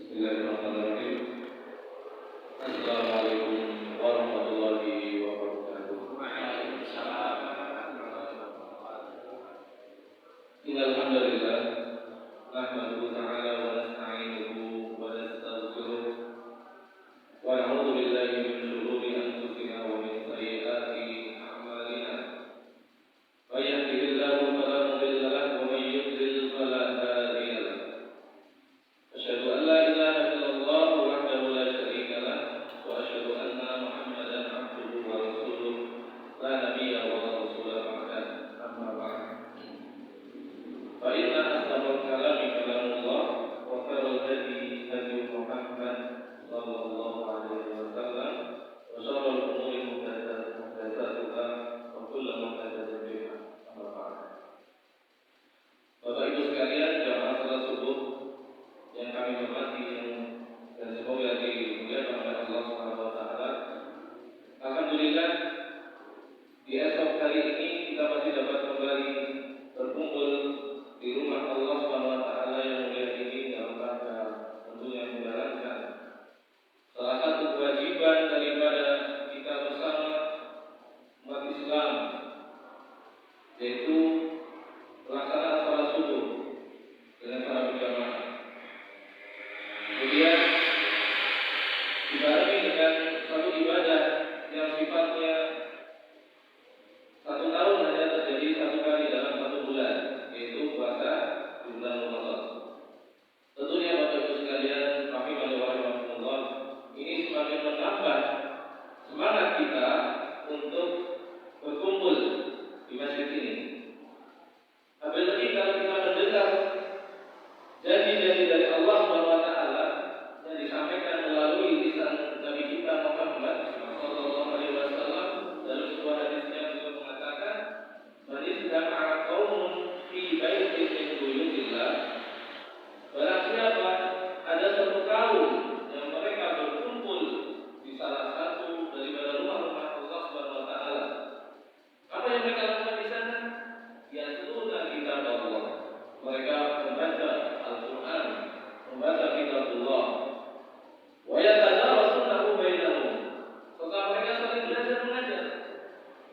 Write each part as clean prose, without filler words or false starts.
Bismillahirrahmanirrahim. Assalamualaikum warahmatullahi wabarakatuh. Waalaikumsalam warahmatullahi wabarakatuh. Innal hamdalillah nahmaduhu ta'ala wa nasta'inuhu wa nastaghfiruh wa na'udzu billahi min shururi anfusina wa min sayyiati a'malina. May yahdihillahu fala mudilla lahu wa may yudlil fala hadiya lahu. Asyhadu an la ilaha illallah wahdahu la syarika lah wa asyhadu anna Muhammadan abduhu wa rasuluh la nabiyya wa la rasula ba'dahu. Amma ba'd. Fa inna asdaqal kalami kalamullah wa khairul hadi hadi Muhammad sallallahu alaihi wasallam wa syarrul umuri muhdatsatuha wa kullu muhdatsatin bid'ah. Amma ba'd. Bapak Ibu sekalian, jamaah salat subuh yang kami hormati dan semoga dimuliakan oleh Allah Subhanahu wa taala. Alhamdulillah, di esok hari ini kita masih dapat kembali berkumpul di rumah Allah Subhanahu wa taala yang mulia ini dalam rangka tentunya menjalankan salah satu kewajiban daripada kita bersama umat Islam, yaitu pelaksanaan salat subuh dengan para berjamaah. Kemudian dibarengi dengan satu ibadah yang sifatnya satu tahun hanya terjadi satu kali dalam satu bulan, yaitu puasa di bulan Ramadan. Tentunya Bapak Ibu sekalian, rahimani wa rahimakumullah, ini semakin menambah semangat kita untuk berkumpul di masjid ini. Apalagi kalau kita mendengar janji-janji dari Allah Subhanahu wa taala yang disampaikan melalui lisan Nabi kita Muhammad sallallahu alaihi wasallam dalam sebuah hadisnya beliau mengatakan, "Man istama'a qaumun fi baitin min buyutillah." Barang siapa ada satu kaum yang mereka berkumpul di salah satu daripada rumah-rumah Allah Subhanahu wa taala. Apa yang mereka lakukan di sana? Yatluna kitab Allah. Mereka membaca Al-Quran, membaca kitabullah. Wa yatadarasunahu bainahum. Setelah mereka saling belajar mengajar.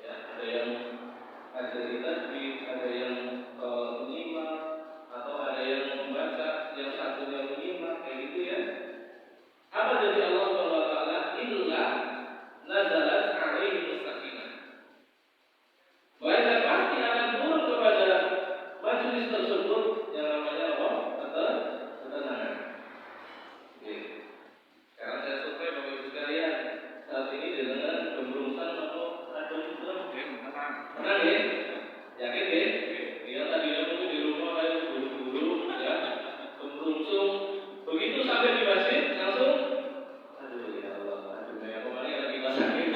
Ya, ada yang ajari tajwid, ada yang menyimak, atau ada yang membaca, yang satunya menyimak, kayak gitu ya. Apa dari Allah Subhanahu wa taala? Illa nazalat alaihi sakinah. Mereka pasti akan turun kepada majelis tersebut yang namanya apa? Ketenangan. Oke. Sekarang saya survei Bapak Ibu sekalian, saat ini dengan pemberusan atau belum? Tenang ya? Yakin ya? Dia tadinya mungkin di rumah kayak buru-buru ya, pemberusung. Begitu sampai di masjid langsung, aduh ya Allah, dunia kemarin lagi sakit.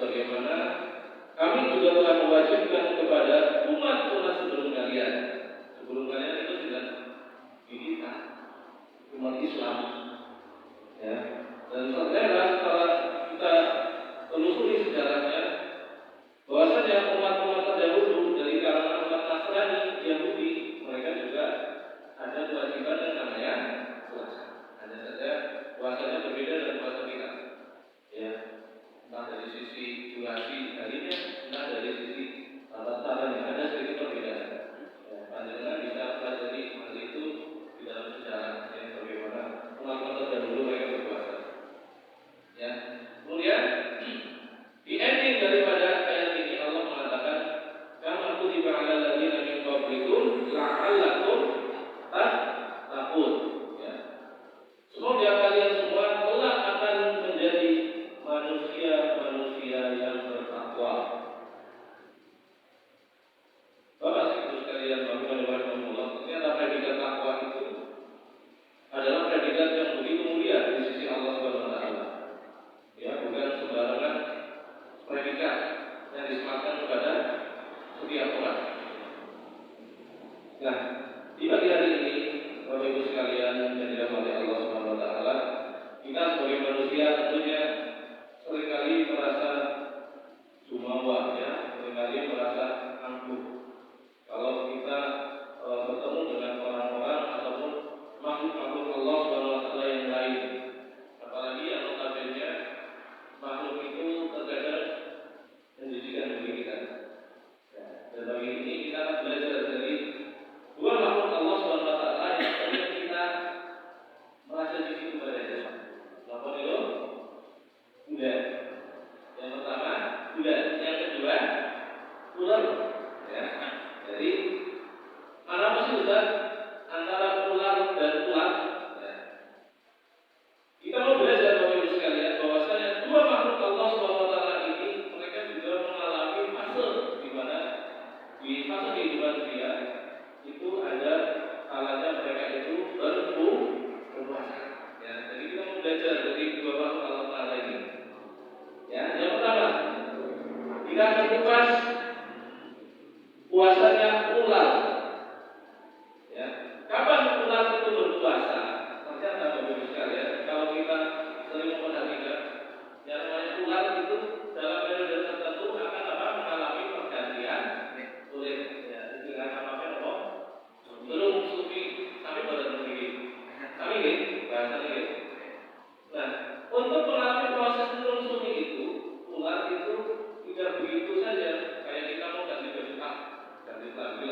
sebagaimana kami juga telah mewajibkan kepada umat-umat sebelum kalian. Sebelum kalian itu sudah kita umat Islam, ya. Dan ternyata setelah kita telusuri sejarahnya, bahwasanya umat-umat terdahulu dari kalangan umat Nasrani, Yahudi, mereka juga ada kewajiban yang namanya puasa. Hanya saja puasanya berbeda dengan puasa kita, ya. Entah dari sisi durasi harinya, entah dari sisi tata-tatanya, ada sedikit perbedaan. Ya, panjenengan bisa pelajari hal itu di dalam sejarah yang bagaimana umat-umat terdahulu mereka berpuasa. Ya, kemudian di ending daripada ayat ini Allah mengatakan, "Kama kutiba 'alal ladzina min qablikum la'allakum tattaqun." Ya. Semoga kalian semua kelak akan menjadi manusia-manusia yang bertakwa. Bapak Ibu sekalian, rahimahullah, ternyata predikat takwa itu adalah predikat yang begitu mulia di sisi Allah Subhanahu wa taala. Ya, bukan sembarangan predikat yang disematkan kepada setiap orang. Nah, di pagi hari ini, Bapak Ibu sekalian yang dirahmati Allah Subhanahu wa taala, kita sebagai manusia tentunya seringkali merasa jumawa, ya, seringkali merasa angkuh. Kalau kita bertemu dengan orang-orang ataupun makhluk-makhluk Allah Subhanahu wa taala yang lain, apalagi yang notabene makhluk itu terkadang menjadikan diri kita. Ya, dan bagi ini kita akan belajar dari dua makhluk Allah Subhanahu wa taala yang terkadang kita merasa jijik kepadanya. Apa itu? Bulan. Yang pertama, bulan. Yang kedua, ular. Ya. Jadi mana sih Ustaz antara ular dan ular? Ya. Kita mau belajar Bapak Ibu sekalian bahwasanya dua makhluk Allah Subhanahu wa taala ini mereka juga mengalami fase di mana di fase kehidupan dia itu ada kalanya mereka itu berpuasa. Ya, jadi kita mau belajar dari dua makhluk Allah taala ini. Ya, yang pertama kita akan kupas puasanya ular. Ya, kapan ular itu berpuasa? Ternyata Bapak Ibu sekalian, kalau kita sering memperhatikan, yang namanya ular itu dalam periode tertentu akan mengalami pergantian kulit. Ya, istilah namanya apa? Belum sumi, kami baru begini. Kami ini bahasa ini. Nah, untuk mengalami proses belum sumi itu, ular itu tidak begitu saja kayak kita mau ganti baju, ganti celana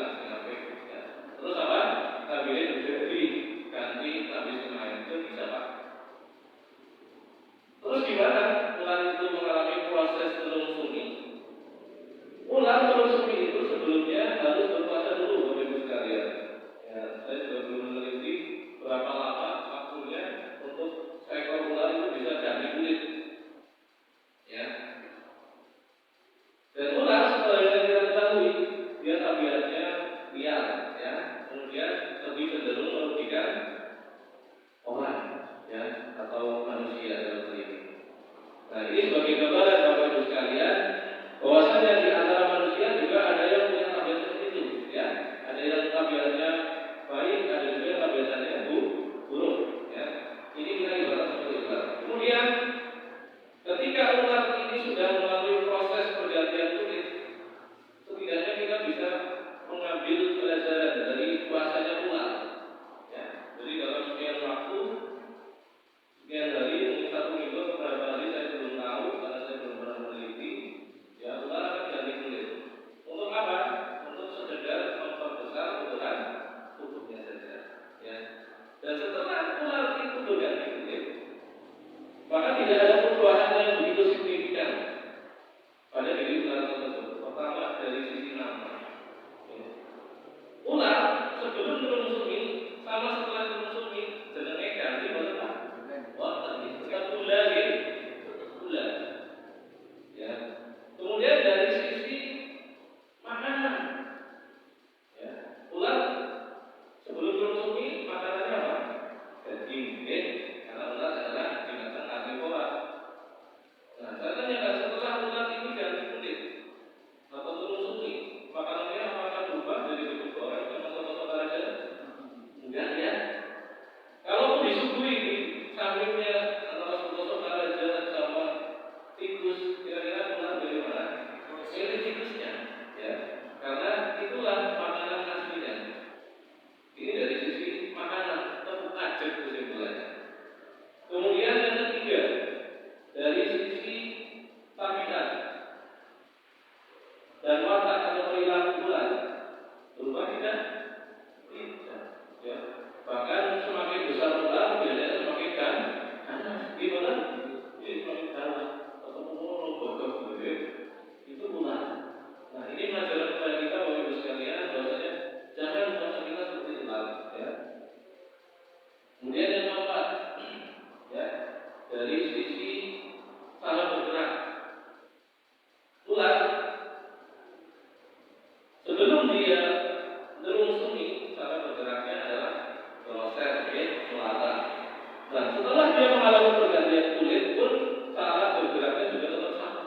dan watak atau perilaku ular berubah tidak? Tidak. Ya. Bahkan semakin besar ular biasanya semakin ganas. Gimana? Ini semakin ganas. Atau gogok gitu ya. Itu ular. Nah ini pelajaran kepada kita Bapak Ibu sekalian bahwasanya jangan puasa kita seperti ular. Ya. Kemudian yang keempat, ya, dari sisi cara bergerak ular sebelum dia nerungsuni cara bergeraknya adalah proses melata. Nah setelah dia mengalami pergantian kulit pun cara bergeraknya juga tetap sama.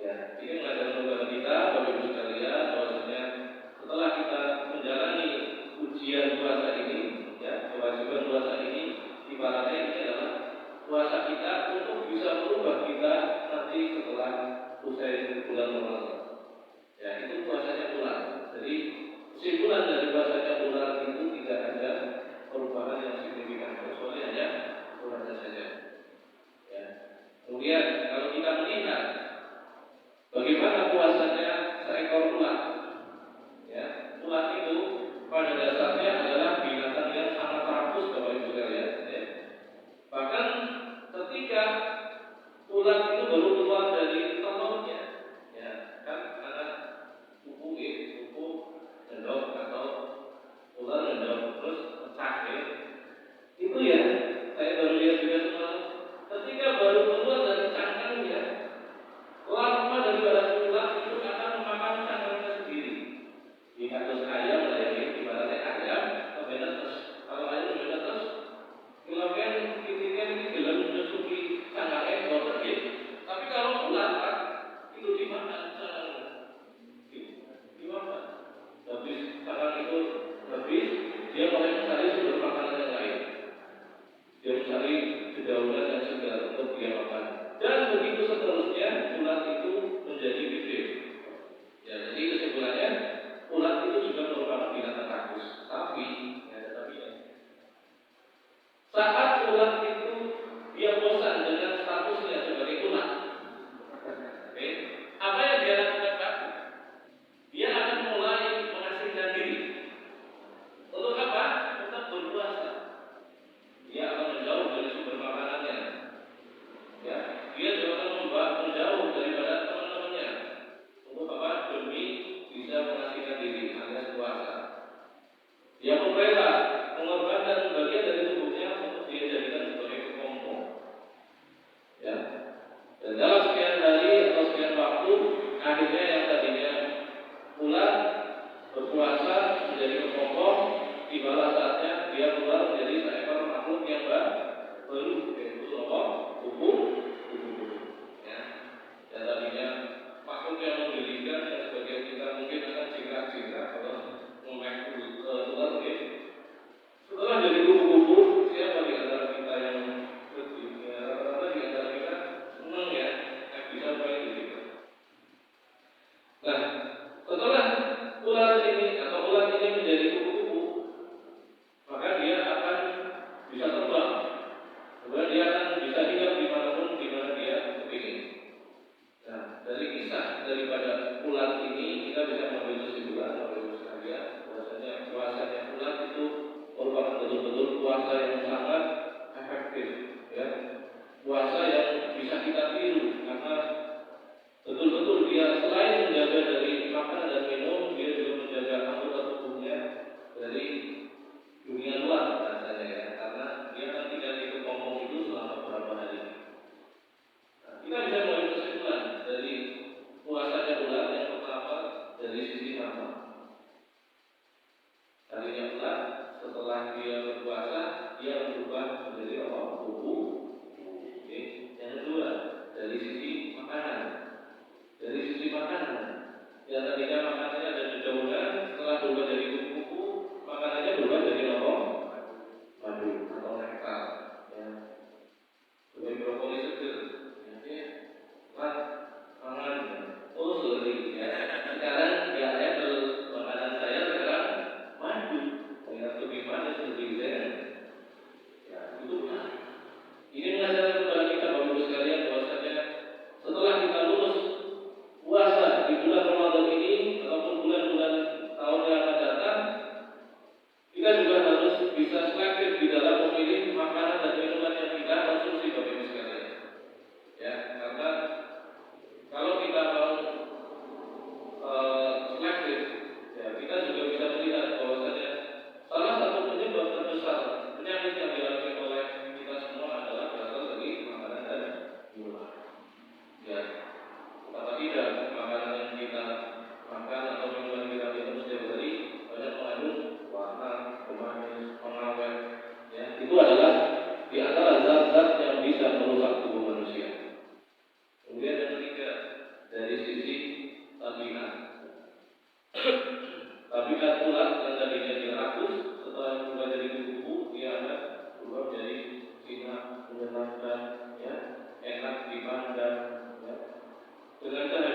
Ya, ini mengajarkan kepada kita Bapak Ibu sekalian bahwasanya setelah kita menjalani ujian puasa ini, ya, kewajiban puasa ini ibaratnya ini adalah puasa kita untuk bisa merubah kita nanti setelah usai bulan Ramadan. Ya, itu puasanya bulan. Jadi kesimpulan dari puasanya bulan itu tidak ada perubahan yang signifikan kecuali hanya bulannya saja. Ya. Kemudian kalau kita melihat bagaimana puasanya seekor ular, ya, ular itu pada dasarnya adalah binatang yang sangat rakus Bapak Ibu sekalian. Ya. Bahkan ketika ular itu baru keluar dari telurnya, ya, kan anak kuku endok atau ular endok terus pecah, ya. Itu ya, saya baru lihat juga semalam. Ketika baru keluar dari cangkangnya, larva daripada ular itu akan memakan cangkangnya sendiri. Di kasus ayam lah ya, ibaratnya ayam kebenaran. Kalau ayam kebenaran kemudian ketika ini dalam menyusupi cangkangnya baru pergi. Tapi kalau ular itu dimakan cangkangnya, dimakan. Habis cangkang itu habis, dia mulai mencari sumber makanan yang lain. Dia mencari dedaunan dan segar untuk dia makan. Dan begitu seterusnya, ular itu menjadi gede. Ya, jadi kesimpulannya, ular itu juga merupakan binatang rakus. Tapi, ya ada tapinya. Saat ular itu dia bosan dengan statusnya sebagai ular, oke, apa yang dia lakukan? Dia akan mulai mengasingkan diri. Untuk apa? Untuk berpuasa. Dia akan menjauh dari sumber makanannya. Ya, dia juga akan menjauh daripada teman-temannya. Untuk apa? Demi bisa mengasingkan diri alias puasa. Dia rela mengorbankan bagian dari tubuhnya untuk dia jadikan sebagai kepompong. Ya. Dan dalam sekian hari atau sekian waktu, akhirnya yang tadinya ular berpuasa menjadi kepompong, tibalah saatnya dia keluar menjadi seekor makhluk yang baru, yaitu tubuh. Ya. Dan tadinya makhluk yang menggelikan yang sebagian kita mungkin akan jingkrak-jingkrak kalau memek ular, ya. Setelah jadi kupu-kupu, siapa di antara kita yang rata-rata di antara kita senang ya, bisa main gitu. Nah, setelah ular ini menjadi kupu-kupu, maka dia akan bisa terbang. Kemudian dia dengan cara